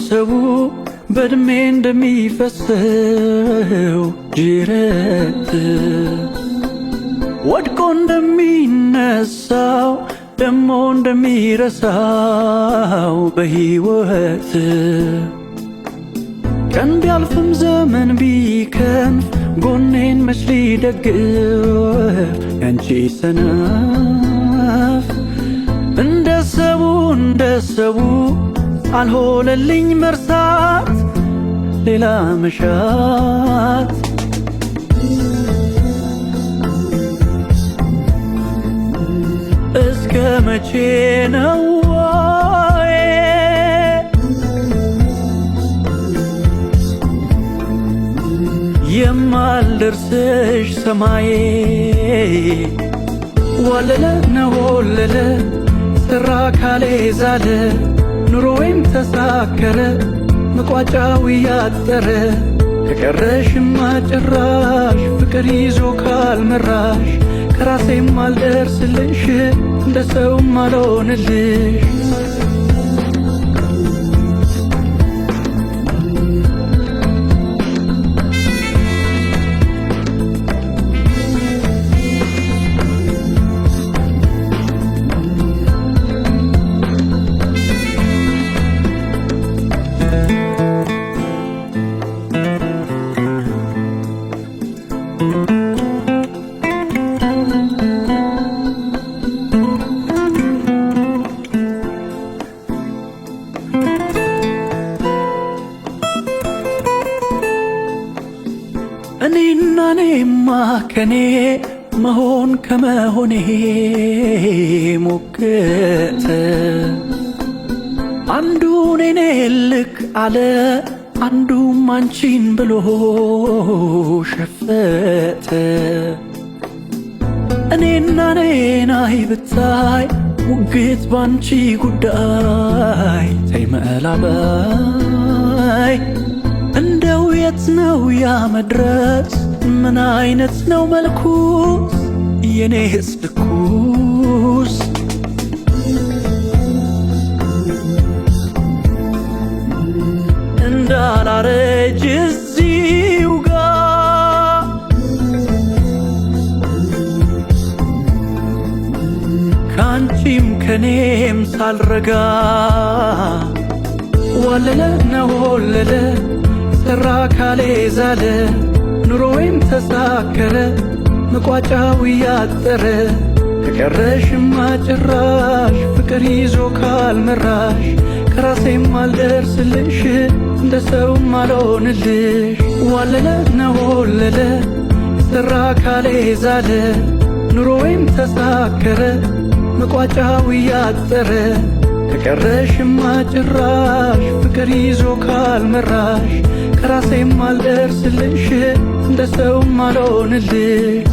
ሰው በእድሜ እንደሚፈሰው ጅረት ወድቆ እንደሚነሳው ደሞ እንደሚረሳው በሕይወት ቀን ቢያልፍም ዘመን ቢከንፍ ጎኔን መች ሊደግፍ ያንቺ ሰነፍ እንደ ሰው አልሆነልኝ መርሳት ሌላ መሻት እስከ መቼ ነው የማልደርስሽ ሰማዬ ወለለ ነው ወለለ ሰራ ካሌ ዛለ ኑሮዬም ተሳከረ መቋጫው ያጠረ ከቀረሽማ ጭራሽ ፍቅር ይዞ ካልመራሽ ከራሴም አልደርስልሽ እንደ ሰውም አልሆንልሽ እኔማ ከኔ መሆን ከመሆኔ ሞክተ አንዱ እኔ ልክ አለ አንዱም አንቺን ብሎ ሸፈተ እኔና እኔናይ ብታይ ሙግት ባንቺ ጉዳይ ተይመላባይ እንደው የት ነው ያ መድረስ ምን አይነት ነው መልኩስ የኔስ ልኩስ እንዳላረጅ እዚው ጋር ካንቺም ከኔም ሳልረጋ ወለለ ነው ወለለ ሰራ ካሌ ዛለ ኑሮዬም ተሳከረ መቋጫው ያጠረ ከቀረሽማ ጭራሽ ፍቅር ይዞ ካልመራሽ ከራሴም አልደርስልሽ እንደ ሰውም አልሆንልሽ ወለለ ነው ወለለ ሰራ ካሌ ዛለ ኑሮዬም ተሳከረ መቋጫው ያጠረ ከቀረሽማ ጭራሽ ፍቅር ይዞ ካልመራሽ ከራሴም አልደርስልሽ እንደ ሰውም አልሆንልሽ